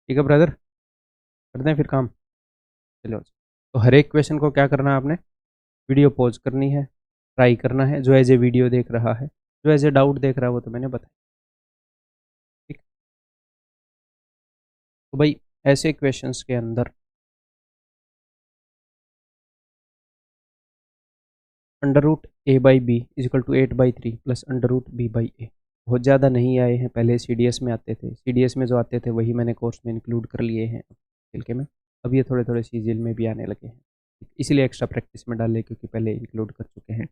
ठीक है ब्रदर, करते हैं फिर काम। चलो, तो हर एक क्वेश्चन को क्या करना है आपने, वीडियो पॉज करनी है, ट्राई करना है। जो एज ए वीडियो देख रहा है, जो एज ए डाउट देख रहा है, वो तो मैंने बताया। ठीक। तो भाई, ऐसे क्वेश्चंस के अंदर under root A by B is equal to 8/3 plus under root B by A बहुत ज़्यादा नहीं आए हैं। पहले सीडीएस में आते थे, सीडीएस में जो आते थे वही मैंने कोर्स में इंक्लूड कर लिए हैं के में। अब ये थोड़े थोड़े सीजीएल में भी आने लगे हैं, इसीलिए एक्स्ट्रा प्रैक्टिस में डाले क्योंकि पहले इंक्लूड कर चुके हैं।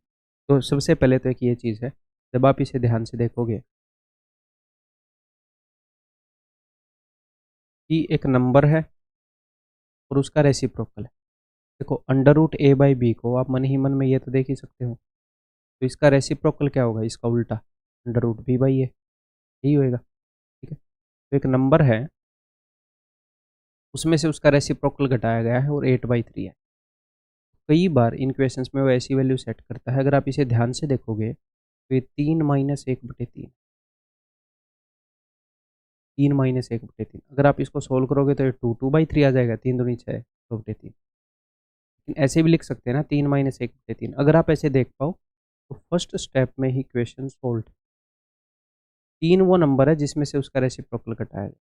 तो सबसे पहले तो एक ये चीज़ है, जब आप इसे ध्यान से देखोगे कि एक नंबर है और उसका रेसिप्रोकल है। देखो, under root A by B को आप मन ही मन में ये तो देख ही सकते हो, तो इसका रेसिप्रोकल क्या होगा, इसका उल्टा अंडर रूट बी बाई ए, यही होएगा। ठीक है, तो एक नंबर है, उसमें से उसका रेसिप्रोकल घटाया गया है और 8/3 है। कई बार इन क्वेश्चंस में वो ऐसी वैल्यू सेट करता है, अगर आप इसे ध्यान से देखोगे तो ये 3 - 1/3, 3 - 1/3। अगर आप इसको सोल्व करोगे तो ये 2/3 आ जाएगा, 3×2 = 6, 2/3। लेकिन ऐसे भी लिख सकते हैं ना, 3 - 1/3। अगर आप ऐसे देख पाओ तो फर्स्ट स्टेप में ही क्वेश्चन सोल्व। 3 वो नंबर है जिसमें से उसका रेसिप्रोकल घटाया गया,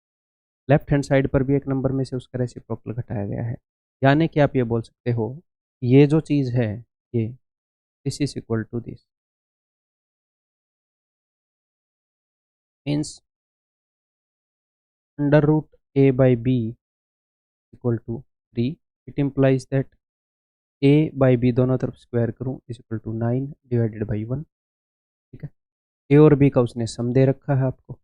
लेफ्ट हैंड साइड पर भी एक नंबर में से उसका रेसिप्रोकल घटाया गया है। यानी कि आप ये बोल सकते हो, ये जो चीज़ है, ये this is equal to this, means under root A by B equal to 3। It implies that A by B दोनों तरफ स्क्वायर करूँ इज इक्वल टू 9/1। ठीक है, ए और बी का उसने सम दे रखा है आपको,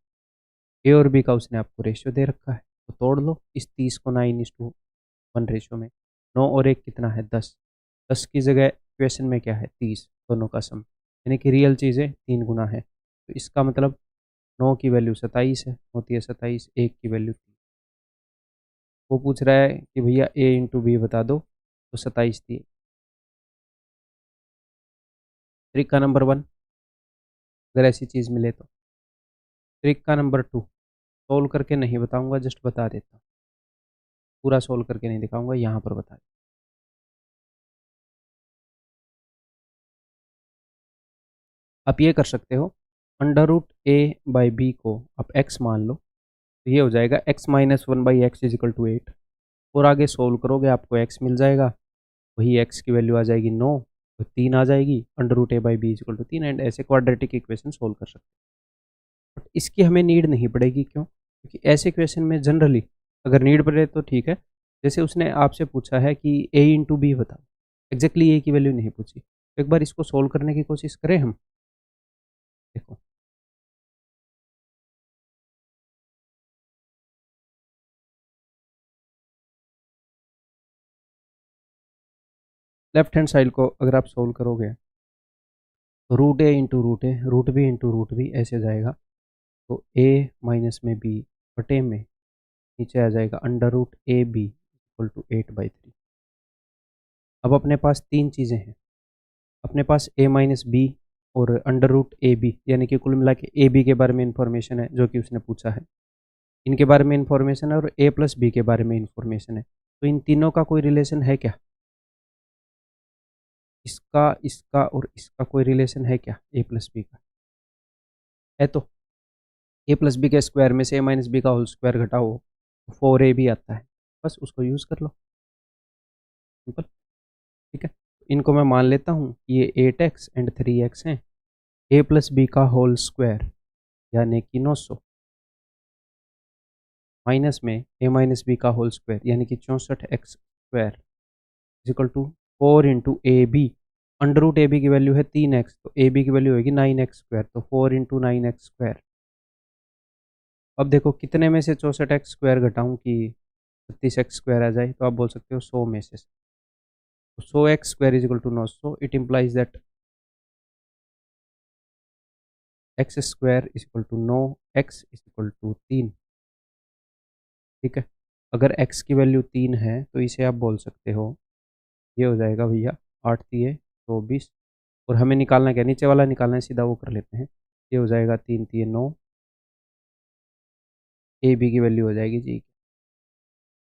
ए और बी का उसने आपको रेशियो दे रखा है, तो तोड़ लो इस 30 को 9:1 रेशियो में। 9 और 1 कितना है, 10। 10 की जगह क्वेश्चन में क्या है, 30, दोनों का सम, यानी कि रियल चीज़ें 3 गुना है। तो इसका मतलब 9 की वैल्यू 27 है, होती है 27, 1 की वैल्यू 3। वो पूछ रहा है कि भैया ए इंटू बी बता दो, तो 27 दिए। ट्रिक का नंबर 1, अगर ऐसी चीज़ मिले तो। ट्रिक का नंबर 2, सोल्व करके नहीं बताऊंगा, जस्ट बता देता हूँ, पूरा सोल्व करके नहीं दिखाऊंगा, यहाँ पर बता। आप ये कर सकते हो, under root A by B को आप x मान लो, तो ये हो जाएगा x - 1/x is equal to 8। और आगे सोल्व करोगे आपको x मिल जाएगा, वही x की वैल्यू आ जाएगी 9, तो 3 आ जाएगी, under root A by B is equal to 3। And ऐसे क्वाड्रेटिक इक्वेशन सोल्व कर सकते हैं। बट इसकी हमें नीड नहीं पड़ेगी, क्यों? क्योंकि ऐसे क्वेश्चन में जनरली अगर नीड पड़े तो ठीक है। जैसे उसने आपसे पूछा है कि a इंटू बी बताओ, एग्जैक्टली a की वैल्यू नहीं पूछी, तो एक बार इसको सोल्व करने की कोशिश करें हम। देखो, लेफ्ट हैंड साइड को अगर आप सोल्व करोगे तो root A into root A, root B into root B ऐसे जाएगा, तो ए माइनस में बी बटे में नीचे आ जाएगा under root A B equal to 8/3। अब अपने पास तीन चीज़ें हैं, अपने पास ए माइनस बी और अंडर रूट ए बी, यानी कि कुल मिला के ए बी के बारे में इंफॉर्मेशन है जो कि उसने पूछा है, इनके बारे में इंफॉर्मेशन है, और ए प्लस बी के बारे में इंफॉर्मेशन है। तो इन तीनों का कोई रिलेशन है क्या, इसका इसका और इसका कोई रिलेशन है क्या, ए प्लस बी का है? तो ए प्लस बी के स्क्वायर में से ए माइनस बी का होल स्क्वायर घटाओ, 4a भी आता है, बस उसको यूज़ कर लो, सिंपल। ठीक है, इनको मैं मान लेता हूँ, ये 8x एंड 3x हैं, ए प्लस बी का होल स्क्वायर यानी कि 900, माइनस में ए माइनस बी का होल स्क्वायर यानी कि 64x square equal to 4 into A B. Under root A B की वैल्यू है 3x, तो ए बी की वैल्यू होगी 9x स्क्वायर, तो 4 इंटू 9x स्क्वायर। अब देखो कितने में से 64x स्क्वायर घटाऊँ कि 36x स्क्वायर आ जाए, तो आप बोल सकते हो 100 में से। तो 100x square is equal to 900, it implies that X square is equal to 9x is equal to 3। ठीक है, अगर x की वैल्यू 3 है तो इसे आप बोल सकते हो, ये हो जाएगा भैया 8×3 = 24, और हमें निकालना क्या, नीचे वाला निकालना है, सीधा वो कर लेते हैं। ये हो जाएगा 3×3 = 9, ए बी की वैल्यू हो जाएगी जी